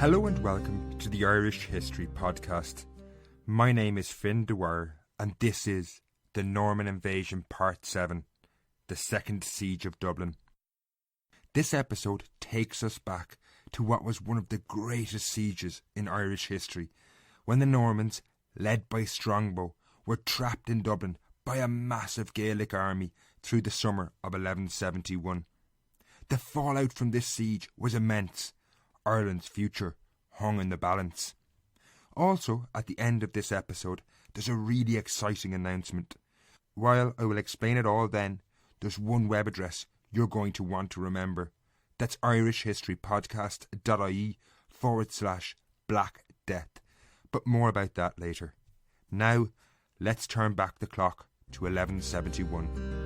Hello and welcome to the Irish History Podcast. My name is Finn Dwyer and this is the Norman Invasion Part 7, the Second Siege of Dublin. This episode takes us back to what was one of the greatest sieges in Irish history, when the Normans, led by Strongbow, were trapped in Dublin by a massive Gaelic army through the summer of 1171. The fallout from this siege was immense. Ireland's future hung in the balance. Also, at the end of this episode, there's a really exciting announcement. While I will explain it all then, there's one web address you're going to want to remember. That's irishhistorypodcast.ie/Black Death. But more about that later. Now, let's turn back the clock to 1171.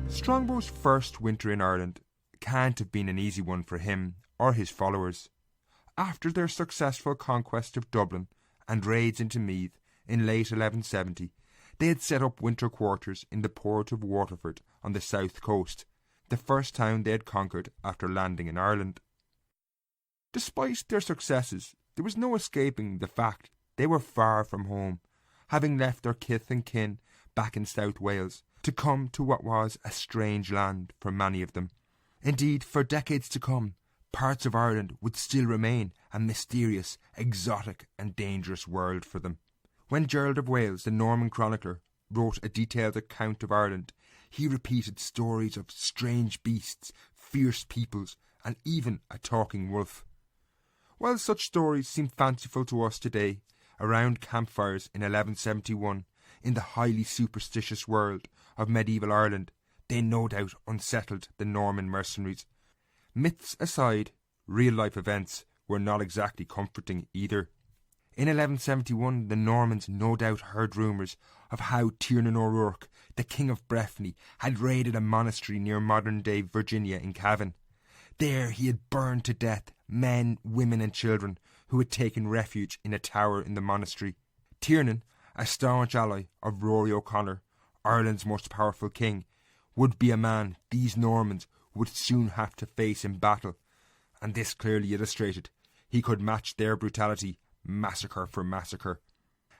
Strongbow's first winter in Ireland can't have been an easy one for him or his followers. After their successful conquest of Dublin and raids into Meath in late 1170, they had set up winter quarters in the port of Waterford on the south coast, the first town they had conquered after landing in Ireland. Despite their successes, there was no escaping the fact they were far from home, having left their kith and kin back in South Wales to come to what was a strange land for many of them. Indeed, for decades to come, parts of Ireland would still remain a mysterious, exotic and dangerous world for them. When Gerald of Wales, the Norman chronicler, wrote a detailed account of Ireland, he repeated stories of strange beasts, fierce peoples, and even a talking wolf. While such stories seem fanciful to us today, around campfires in 1171, in the highly superstitious world of medieval Ireland, they no doubt unsettled the Norman mercenaries. Myths aside, real-life events were not exactly comforting either. In 1171, the Normans no doubt heard rumours of how Tiernan O'Rourke, the King of Breffni, had raided a monastery near modern-day Virginia in Cavan. There he had burned to death men, women and children who had taken refuge in a tower in the monastery. Tiernan, a staunch ally of Rory O'Connor, Ireland's most powerful king, would be a man these Normans would soon have to face in battle, and this clearly illustrated he could match their brutality massacre for massacre.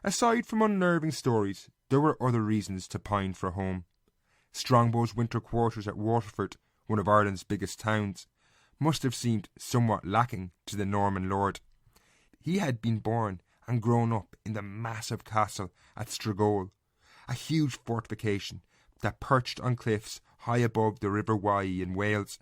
Aside from unnerving stories, there were other reasons to pine for home. Strongbow's winter quarters at Waterford, one of Ireland's biggest towns, must have seemed somewhat lacking to the Norman lord. He had been born and grown up in the massive castle at Strigol, a huge fortification that perched on cliffs high above the River Wye in Wales.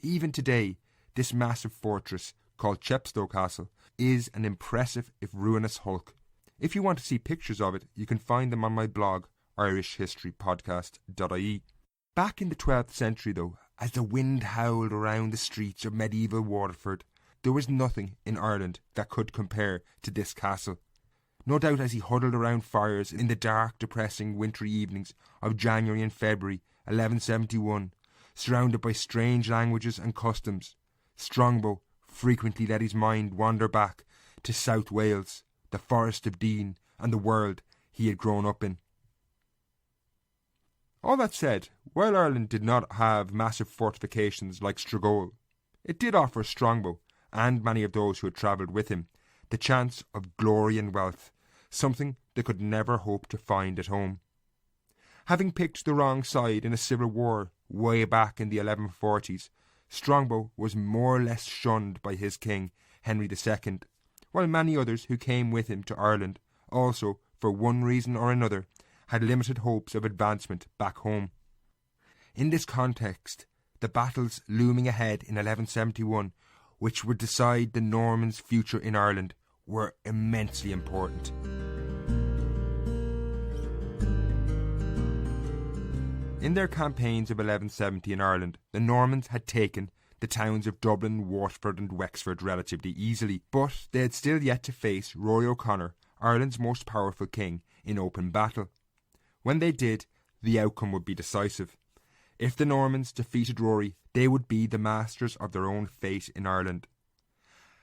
Even today, this massive fortress, called Chepstow Castle, is an impressive if ruinous hulk. If you want to see pictures of it, you can find them on my blog, irishhistorypodcast.ie. Back in the 12th century though, as the wind howled around the streets of medieval Waterford, there was nothing in Ireland that could compare to this castle. No doubt as he huddled around fires in the dark, depressing wintry evenings of January and February 1171, surrounded by strange languages and customs, Strongbow frequently let his mind wander back to South Wales, the Forest of Dean, and the world he had grown up in. All that said, while Ireland did not have massive fortifications like Strigol, it did offer Strongbow, and many of those who had travelled with him, the chance of glory and wealth, something they could never hope to find at home. Having picked the wrong side in a civil war way back in the 1140s, Strongbow was more or less shunned by his king, Henry II, while many others who came with him to Ireland also, for one reason or another, had limited hopes of advancement back home. In this context, the battles looming ahead in 1171, which would decide the Normans' future in Ireland, were immensely important. In their campaigns of 1170 in Ireland, the Normans had taken the towns of Dublin, Waterford and Wexford relatively easily, but they had still yet to face Rory O'Connor, Ireland's most powerful king, in open battle. When they did, the outcome would be decisive. If the Normans defeated Rory, they would be the masters of their own fate in Ireland.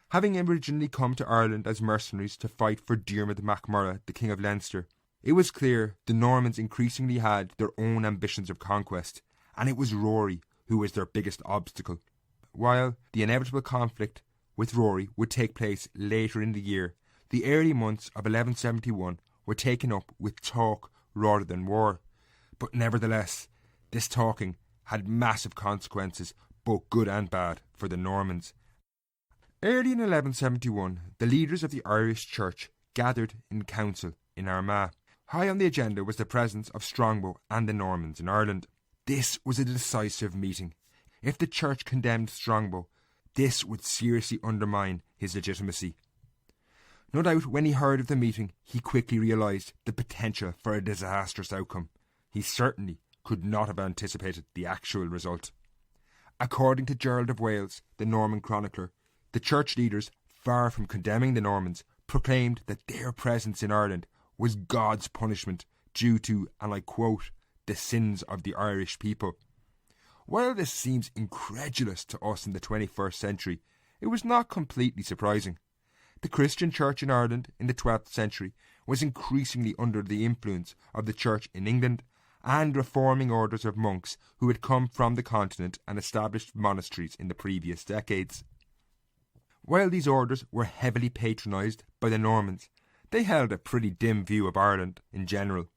Having originally come to Ireland as mercenaries to fight for Diarmaid MacMurrough, the King of Leinster, it was clear the Normans increasingly had their own ambitions of conquest, and it was Rory who was their biggest obstacle. While the inevitable conflict with Rory would take place later in the year, the early months of 1171 were taken up with talk rather than war. But nevertheless, this talking had massive consequences, both good and bad, for the Normans. Early in 1171, the leaders of the Irish Church gathered in council in Armagh. High on the agenda was the presence of Strongbow and the Normans in Ireland. This was a decisive meeting. If the Church condemned Strongbow, this would seriously undermine his legitimacy. No doubt when he heard of the meeting, he quickly realised the potential for a disastrous outcome. He certainly could not have anticipated the actual result. According to Gerald of Wales, the Norman chronicler, the church leaders, far from condemning the Normans, proclaimed that their presence in Ireland was God's punishment due to, and I quote, the sins of the Irish people. While this seems incredulous to us in the 21st century, it was not completely surprising. The Christian church in Ireland in the 12th century was increasingly under the influence of the church in England and reforming orders of monks who had come from the continent and established monasteries in the previous decades. While these orders were heavily patronised by the Normans, they held a pretty dim view of Ireland in general.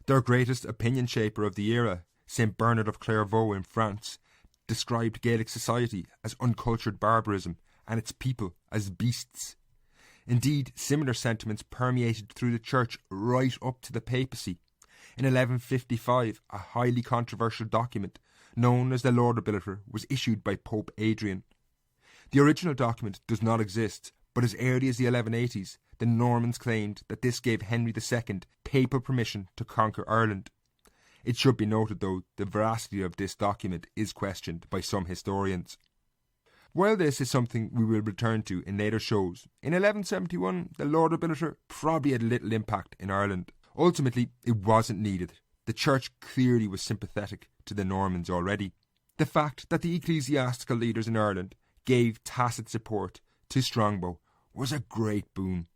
Their greatest opinion shaper of the era, St. Bernard of Clairvaux in France, described Gaelic society as uncultured barbarism and its people as beasts. Indeed, similar sentiments permeated through the church right up to the papacy. In 1155, a highly controversial document known as the Laudabiliter was issued by Pope Adrian. The original document does not exist, but as early as the 1180s, the Normans claimed that this gave Henry II papal permission to conquer Ireland. It should be noted, though, the veracity of this document is questioned by some historians. While this is something we will return to in later shows, in 1171 the Laudabiliter probably had little impact in Ireland. Ultimately, it wasn't needed. The church clearly was sympathetic to the Normans already. The fact that the ecclesiastical leaders in Ireland gave tacit support to Strongbow was a great boon.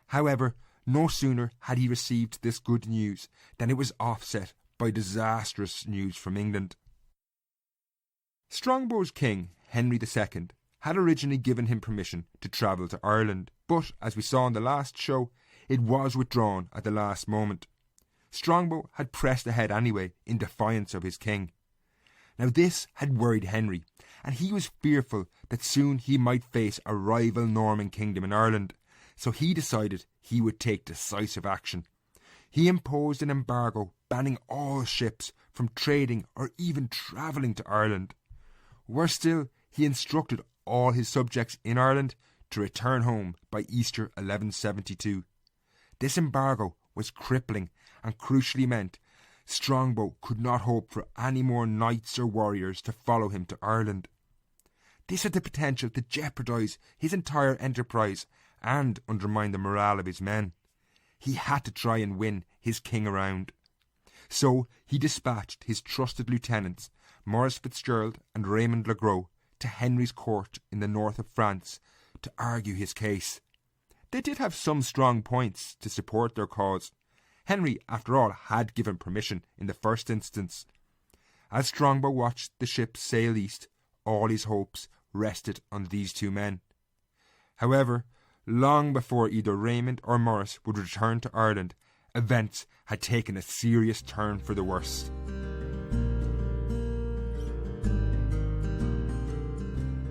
However, no sooner had he received this good news than it was offset by disastrous news from England. Strongbow's king, Henry II, had originally given him permission to travel to Ireland, but, as we saw in the last show, it was withdrawn at the last moment. Strongbow had pressed ahead anyway, in defiance of his king. Now this had worried Henry, and he was fearful that soon he might face a rival Norman kingdom in Ireland, so he decided he would take decisive action. He imposed an embargo banning all ships from trading or even travelling to Ireland. Worse still, he instructed all his subjects in Ireland to return home by Easter 1172. This embargo was crippling and crucially meant Strongbow could not hope for any more knights or warriors to follow him to Ireland. This had the potential to jeopardise his entire enterprise and undermine the morale of his men. He had to try and win his king around. So he dispatched his trusted lieutenants, Maurice Fitzgerald and Raymond le Gros, to Henry's court in the north of France to argue his case. They did have some strong points to support their cause. Henry, after all, had given permission in the first instance. As Strongbow watched the ships sail east, all his hopes rested on these two men. However, long before either Raymond or Maurice would return to Ireland, events had taken a serious turn for the worse.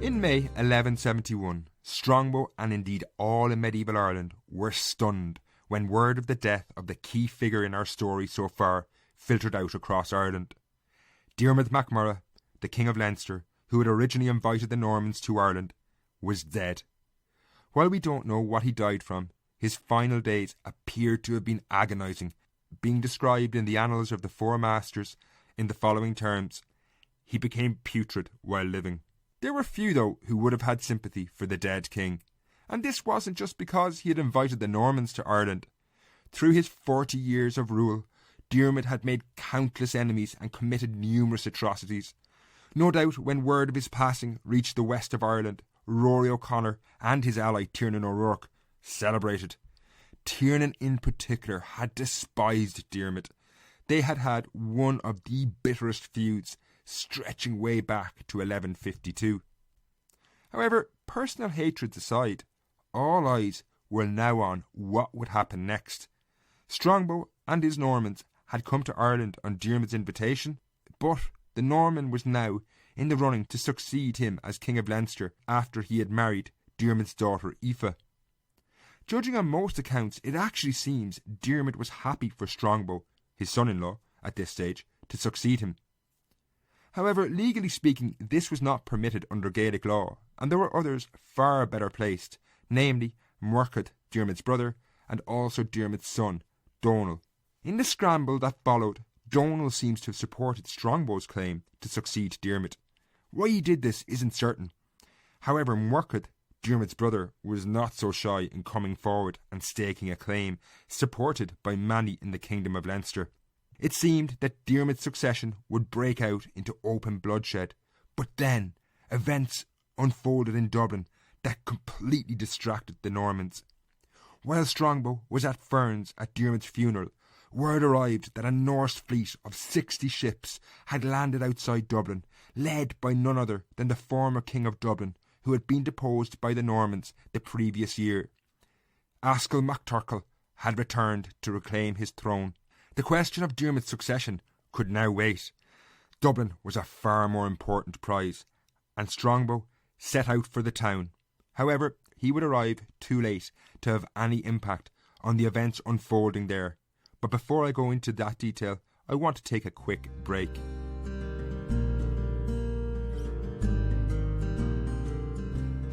In May 1171, Strongbow and indeed all in medieval Ireland were stunned when word of the death of the key figure in our story so far filtered out across Ireland. Diarmaid MacMurrough, the King of Leinster, who had originally invited the Normans to Ireland, was dead. While we don't know what he died from, his final days appeared to have been agonising, being described in the annals of the Four Masters in the following terms: he became putrid while living. There were few, though, who would have had sympathy for the dead king, and this wasn't just because he had invited the Normans to Ireland. Through his 40 years of rule, Diarmaid had made countless enemies and committed numerous atrocities. No doubt when word of his passing reached the west of Ireland, Rory O'Connor and his ally Tiernan O'Rourke celebrated. Tiernan in particular had despised Diarmaid. They had had one of the bitterest feuds stretching way back to 1152. However, personal hatreds aside, all eyes were now on what would happen next. Strongbow and his Normans had come to Ireland on Diarmaid's invitation, but the Norman was now in the running to succeed him as King of Leinster after he had married Diarmaid's daughter Aoife. Judging on most accounts, it actually seems Diarmaid was happy for Strongbow, his son-in-law, at this stage, to succeed him. However, legally speaking, this was not permitted under Gaelic law, and there were others far better placed, namely Murchad, Diarmaid's brother, and also Diarmaid's son, Donal. In the scramble that followed, Donal seems to have supported Strongbow's claim to succeed Diarmaid. Why he did this isn't certain. However, Murchad, Diarmaid's brother, was not so shy in coming forward and staking a claim, supported by many in the Kingdom of Leinster. It seemed that Diarmaid's succession would break out into open bloodshed, but then events unfolded in Dublin that completely distracted the Normans. While Strongbow was at Ferns at Diarmaid's funeral, word arrived that a Norse fleet of 60 ships had landed outside Dublin, led by none other than the former King of Dublin, who had been deposed by the Normans the previous year. Askell MacTurkle had returned to reclaim his throne. The question of Diarmaid's succession could now wait. Dublin was a far more important prize, and Strongbow set out for the town. However, he would arrive too late to have any impact on the events unfolding there. But before I go into that detail, I want to take a quick break.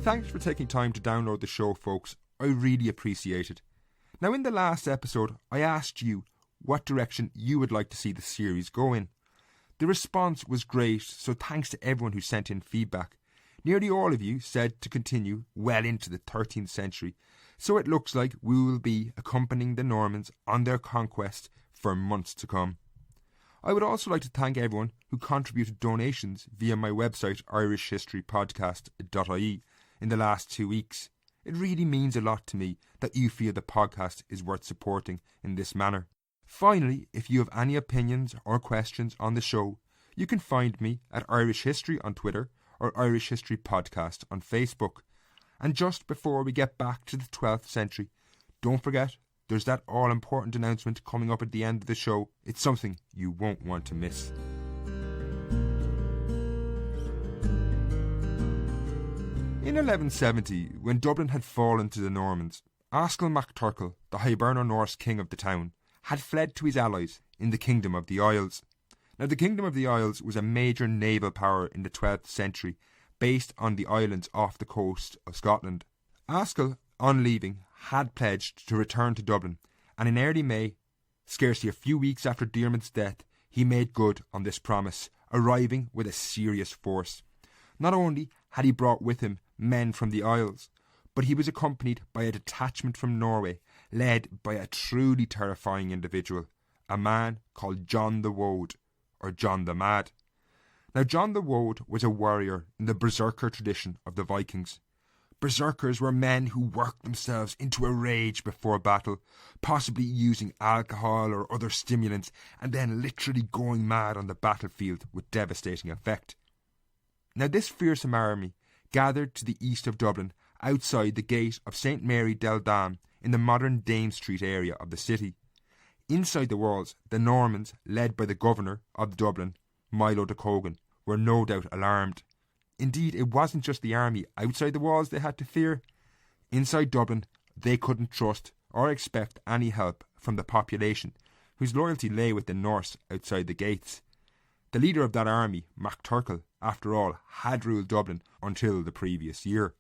Thanks for taking time to download the show, folks. I really appreciate it. Now, in the last episode, I asked you what direction you would like to see the series go in. The response was great, so thanks to everyone who sent in feedback. Nearly all of you said to continue well into the 13th century, so it looks like we will be accompanying the Normans on their conquest for months to come. I would also like to thank everyone who contributed donations via my website irishhistorypodcast.ie in the last 2 weeks. It really means a lot to me that you feel the podcast is worth supporting in this manner. Finally, if you have any opinions or questions on the show, you can find me at Irish History on Twitter or Irish History Podcast on Facebook. And just before we get back to the 12th century, don't forget there's that all-important announcement coming up at the end of the show. It's something you won't want to miss. In 1170, when Dublin had fallen to the Normans, Askell MacTurkle, the Hiberno-Norse king of the town, had fled to his allies in the Kingdom of the Isles. Now, the Kingdom of the Isles was a major naval power in the 12th century, based on the islands off the coast of Scotland. Askell, on leaving, had pledged to return to Dublin, and in early May, scarcely a few weeks after Diarmaid's death, he made good on this promise, arriving with a serious force. Not only had he brought with him men from the Isles, but he was accompanied by a detachment from Norway, led by a truly terrifying individual, a man called John the Woad, or John the Mad. Now, John the Woad was a warrior in the berserker tradition of the Vikings. Berserkers were men who worked themselves into a rage before battle, possibly using alcohol or other stimulants, and then literally going mad on the battlefield with devastating effect. Now, this fearsome army gathered to the east of Dublin, outside the gate of St. Mary del Dam in the modern Dame Street area of the city. Inside the walls, the Normans, led by the governor of Dublin, Milo de Cogan, were no doubt alarmed. Indeed, it wasn't just the army outside the walls they had to fear. Inside Dublin, they couldn't trust or expect any help from the population, whose loyalty lay with the Norse outside the gates. The leader of that army, MacTurkle, after all, had ruled Dublin until the previous year.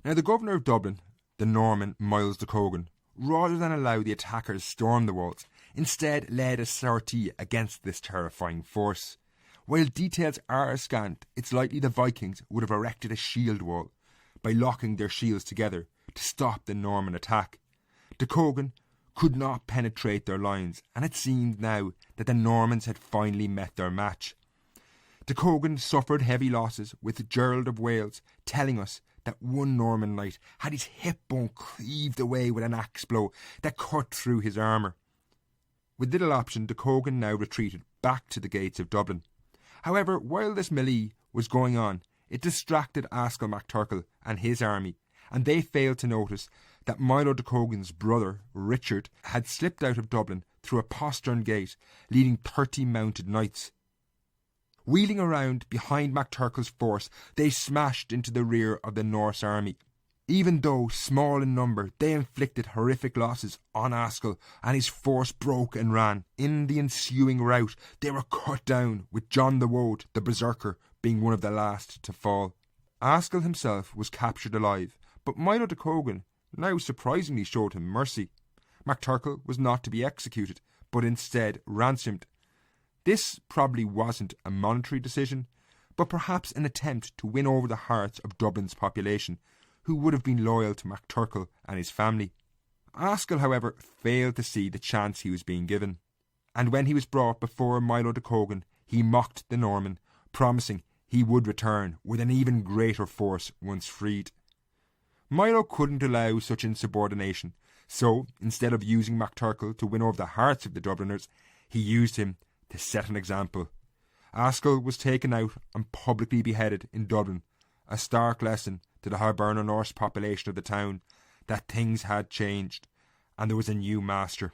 Now, the governor of Dublin, the Norman Miles de Cogan, rather than allow the attackers storm the walls, instead led a sortie against this terrifying force. While details are scant, it's likely the Vikings would have erected a shield wall by locking their shields together to stop the Norman attack. De Cogan could not penetrate their lines, and it seemed now that the Normans had finally met their match. De Cogan suffered heavy losses, with Gerald of Wales telling us that one Norman knight had his hip bone cleaved away with an axe blow that cut through his armour. With little option, De Cogan now retreated back to the gates of Dublin. However, while this melee was going on, it distracted Askell MacTurkle and his army, and they failed to notice that Milo de Cogan's brother, Richard, had slipped out of Dublin through a postern gate, leading 30 mounted knights. Wheeling around behind MacTurkle's force, they smashed into the rear of the Norse army. Even though small in number, they inflicted horrific losses on Askell, and his force broke and ran. In the ensuing rout, they were cut down, with John the Woad, the Berserker, being one of the last to fall. Askell himself was captured alive, but Milo de Cogan now surprisingly showed him mercy. MacTurkle was not to be executed, but instead ransomed. This probably wasn't a monetary decision, but perhaps an attempt to win over the hearts of Dublin's population, who would have been loyal to MacTurkle and his family. Askell, however, failed to see the chance he was being given, and when he was brought before Milo de Cogan, he mocked the Norman, promising he would return with an even greater force once freed. Milo couldn't allow such insubordination, so instead of using MacTurkle to win over the hearts of the Dubliners, he used him to set an example. Askell was taken out and publicly beheaded in Dublin, a stark lesson to the Hiberno Norse population of the town that things had changed and there was a new master.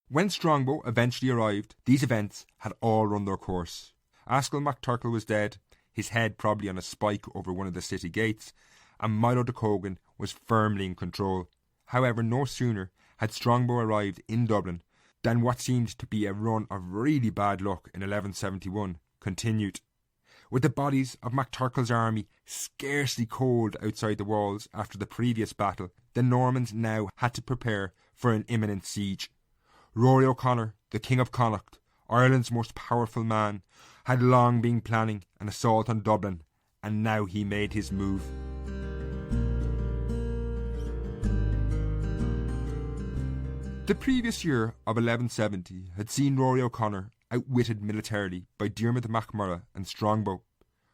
When Strongbow eventually arrived, these events had all run their course. Askell MacTurkle was dead, his head probably on a spike over one of the city gates, and Milo de Cogan was firmly in control. However, no sooner had Strongbow arrived in Dublin than what seemed to be a run of really bad luck in 1171 continued. With the bodies of MacTurkle's army scarcely cold outside the walls after the previous battle, the Normans now had to prepare for an imminent siege. Rory O'Connor, the King of Connacht, Ireland's most powerful man, had long been planning an assault on Dublin, and now he made his move. The previous year of 1170 had seen Rory O'Connor outwitted militarily by Diarmaid MacMurrough and Strongbow.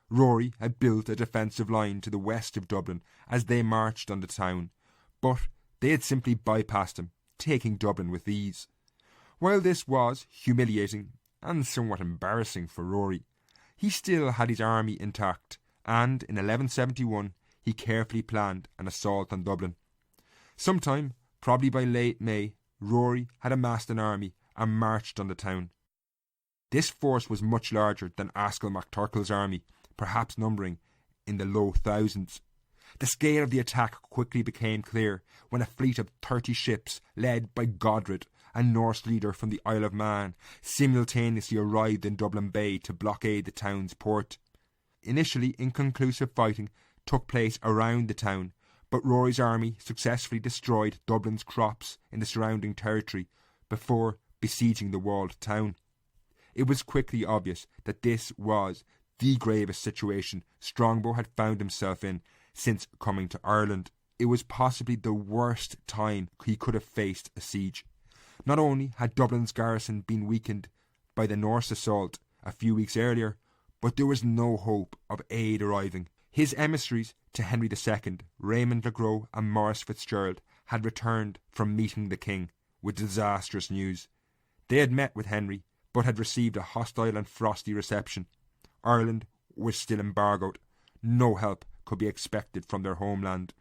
Rory had built a defensive line to the west of Dublin as they marched on the town, but they had simply bypassed him, taking Dublin with ease. While this was humiliating and somewhat embarrassing for Rory, he still had his army intact, and in 1171 he carefully planned an assault on Dublin. Sometime, probably by late May, Rory had amassed an army and marched on the town. This force was much larger than Askell MacTurkle's army, perhaps numbering in the low thousands. The scale of the attack quickly became clear when a fleet of 30 ships, led by Godred, a Norse leader from the Isle of Man, simultaneously arrived in Dublin Bay to blockade the town's port. Initially, inconclusive fighting took place around the town, but Rory's army successfully destroyed Dublin's crops in the surrounding territory before besieging the walled town. It was quickly obvious that this was the gravest situation Strongbow had found himself in since coming to Ireland. It was possibly the worst time he could have faced a siege. Not only had Dublin's garrison been weakened by the Norse assault a few weeks earlier, but there was no hope of aid arriving. His emissaries to Henry II, Raymond le Gros and Maurice Fitzgerald, had returned from meeting the king with disastrous news. They had met with Henry, but had received a hostile and frosty reception. Ireland was still embargoed. No help could be expected from their homeland.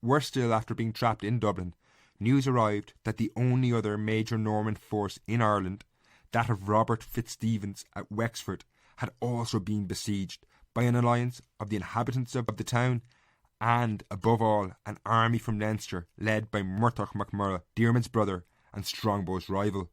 Worse still, after being trapped in Dublin, news arrived that the only other major Norman force in Ireland, that of Robert Fitzstephen at Wexford, had also been besieged by an alliance of the inhabitants of the town and, above all, an army from Leinster led by Murtagh MacMurrough, Diarmaid's brother and Strongbow's rival.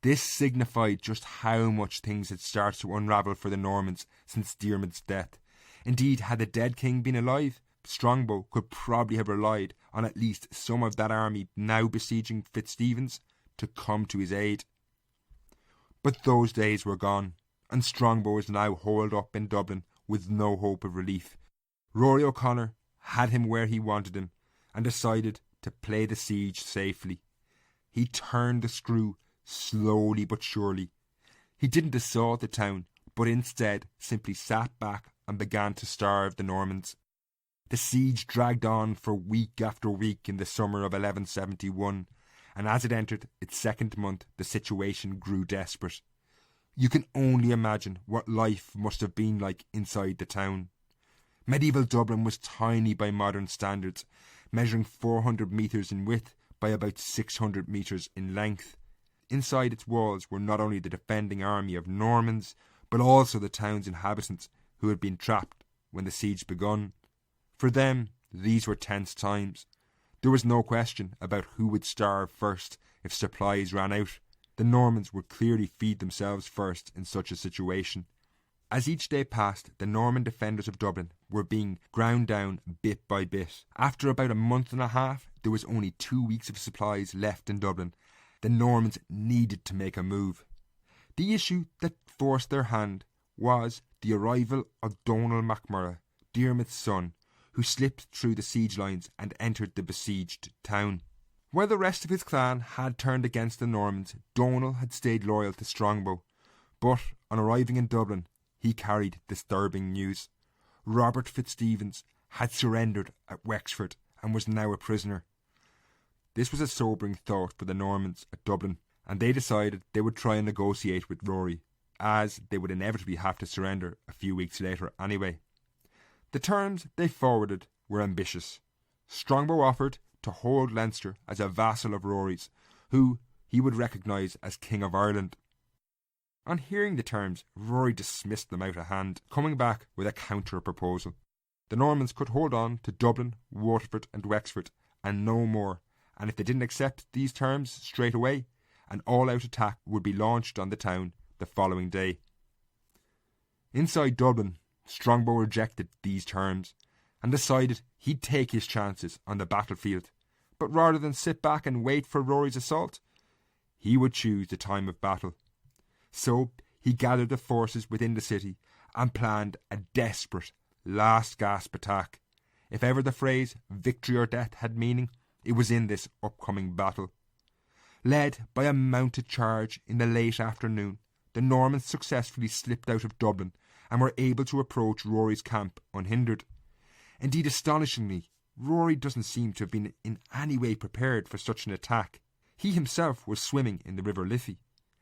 This signified just how much things had started to unravel for the Normans since Diarmaid's death. Indeed, had the dead king been alive, Strongbow could probably have relied on at least some of that army now besieging Fitzstephen's to come to his aid. But those days were gone, and Strongbow was now holed up in Dublin with no hope of relief. Rory O'Connor had him where he wanted him and decided to play the siege safely. He turned the screw slowly but surely. He didn't assault the town, but instead simply sat back and began to starve the Normans. The siege dragged on for week after week in the summer of 1171, and as it entered its second month, the situation grew desperate. You can only imagine what life must have been like inside the town. Medieval Dublin was tiny by modern standards, measuring 400 metres in width by about 600 metres in length. Inside its walls were not only the defending army of Normans, but also the town's inhabitants who had been trapped when the siege begun. For them, these were tense times. There was no question about who would starve first if supplies ran out. The Normans would clearly feed themselves first in such a situation. As each day passed, the Norman defenders of Dublin were being ground down bit by bit. After about a month and a half, there was only 2 weeks of supplies left in Dublin. The Normans needed to make a move. The issue that forced their hand was the arrival of Donal MacMurrough, Diarmaid's son, who slipped through the siege lines and entered the besieged town. While the rest of his clan had turned against the Normans, Donal had stayed loyal to Strongbow. But on arriving in Dublin, he carried disturbing news. Robert Fitzstephen had surrendered at Wexford and was now a prisoner. This was a sobering thought for the Normans at Dublin, and they decided they would try and negotiate with Rory, as they would inevitably have to surrender a few weeks later anyway. The terms they forwarded were ambitious. Strongbow offered to hold Leinster as a vassal of Rory's, who he would recognise as King of Ireland. On hearing the terms, Rory dismissed them out of hand, coming back with a counter-proposal. The Normans could hold on to Dublin, Waterford and Wexford, and no more, and if they didn't accept these terms straight away, an all-out attack would be launched on the town the following day. Inside Dublin, Strongbow rejected these terms and decided he'd take his chances on the battlefield, but rather than sit back and wait for Rory's assault, he would choose the time of battle. So he gathered the forces within the city and planned a desperate, last-gasp attack. If ever the phrase victory or death had meaning, it was in this upcoming battle. Led by a mounted charge in the late afternoon, the Normans successfully slipped out of Dublin and were able to approach Rory's camp unhindered. Indeed, astonishingly, Rory doesn't seem to have been in any way prepared for such an attack. He himself was swimming in the River Liffey.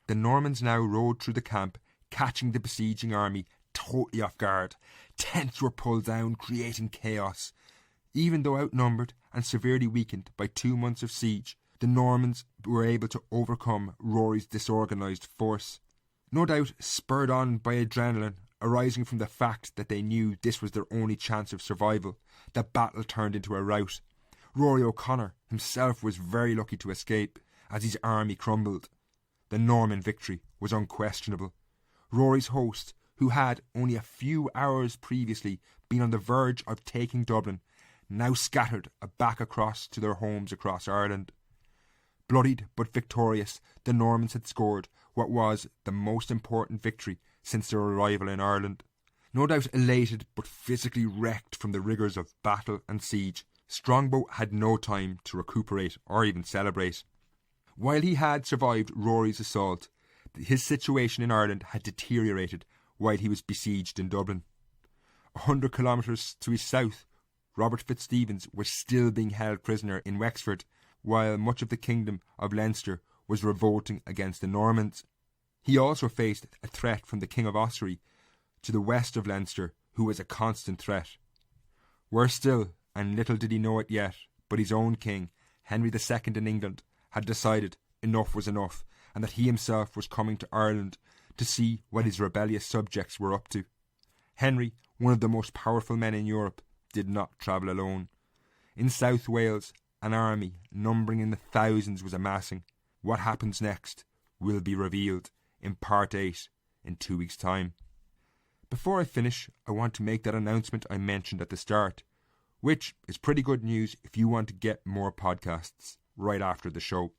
The Normans now rode through the camp, catching the besieging army totally off guard. Tents were pulled down, creating chaos. Even though outnumbered and severely weakened by 2 months of siege, the Normans were able to overcome Rory's disorganised force. No doubt spurred on by adrenaline arising from the fact that they knew this was their only chance of survival, the battle turned into a rout. Rory O'Connor himself was very lucky to escape as his army crumbled. The Norman victory was unquestionable. Rory's host, who had only a few hours previously been on the verge of taking Dublin, now scattered back across to their homes across Ireland. Bloodied but victorious, the Normans had scored what was the most important victory since their arrival in Ireland. No doubt elated but physically wrecked from the rigours of battle and siege, Strongbow had no time to recuperate or even celebrate. While he had survived Rory's assault, his situation in Ireland had deteriorated while he was besieged in Dublin. 100 kilometres to his south, Robert Fitzstephen was still being held prisoner in Wexford, while much of the kingdom of Leinster was revolting against the Normans. He also faced a threat from the King of Ossory to the west of Leinster, who was a constant threat. Worse still, and little did he know it yet, but his own king, Henry II in England, had decided enough was enough, and that he himself was coming to Ireland to see what his rebellious subjects were up to. Henry, one of the most powerful men in Europe, did not travel alone. In South Wales, an army numbering in the thousands was amassing. What happens next will be revealed in Part 8 in 2 weeks' time. Before I finish, I want to make that announcement I mentioned at the start, which is pretty good news if you want to get more podcasts right after the show.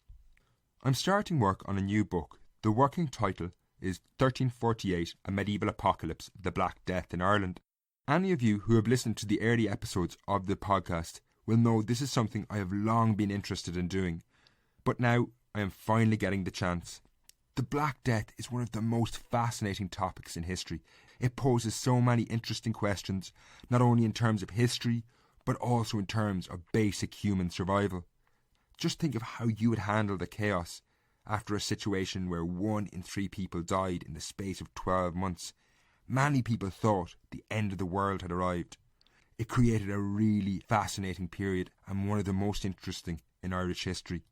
I'm starting work on a new book. The working title is 1348, A Medieval Apocalypse, The Black Death in Ireland. Any of you who have listened to the early episodes of the podcast will know this is something I have long been interested in doing, but now I am finally getting the chance. The Black Death is one of the most fascinating topics in history. It poses so many interesting questions, not only in terms of history, but also in terms of basic human survival. Just think of how you would handle the chaos after a situation where 1 in 3 people died in the space of 12 months. Many people thought the end of the world had arrived. It created a really fascinating period and one of the most interesting in Irish history.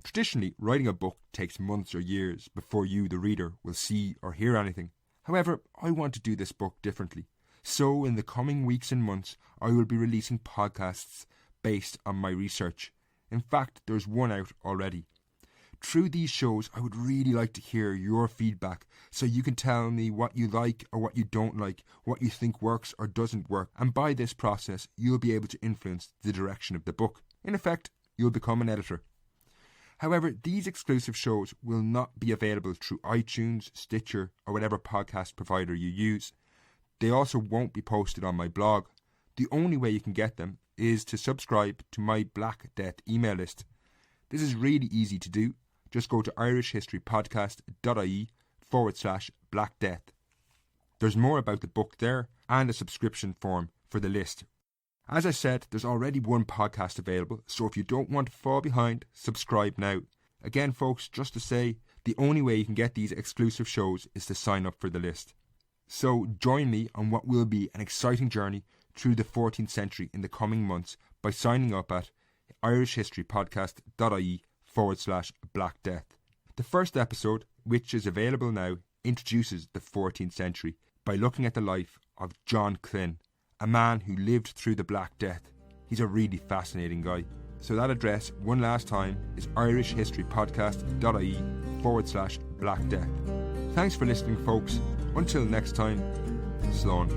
Traditionally, writing a book takes months or years before you, the reader, will see or hear anything. However, I want to do this book differently. So in the coming weeks and months, I will be releasing podcasts based on my research. In fact, there's one out already. Through these shows, I would really like to hear your feedback so you can tell me what you like or what you don't like, what you think works or doesn't work, and by this process, you'll be able to influence the direction of the book. In effect, you'll become an editor. However, these exclusive shows will not be available through iTunes, Stitcher, or whatever podcast provider you use. They also won't be posted on my blog. The only way you can get them is to subscribe to my Black Death email list. This is really easy to do. Just go to irishhistorypodcast.ie/Black Death. There's more about the book there and a subscription form for the list. As I said, there's already one podcast available, so if you don't want to fall behind, subscribe now. Again, folks, just to say, the only way you can get these exclusive shows is to sign up for the list. So join me on what will be an exciting journey through the 14th century in the coming months by signing up at irishhistorypodcast.ie/Black Death. The first episode, which is available now, introduces the 14th century by looking at the life of John Clun, a man who lived through the Black Death. He's a really fascinating guy. So that address, one last time, is irishhistorypodcast.ie/Black Death. Thanks for listening, folks. Until next time, Slán.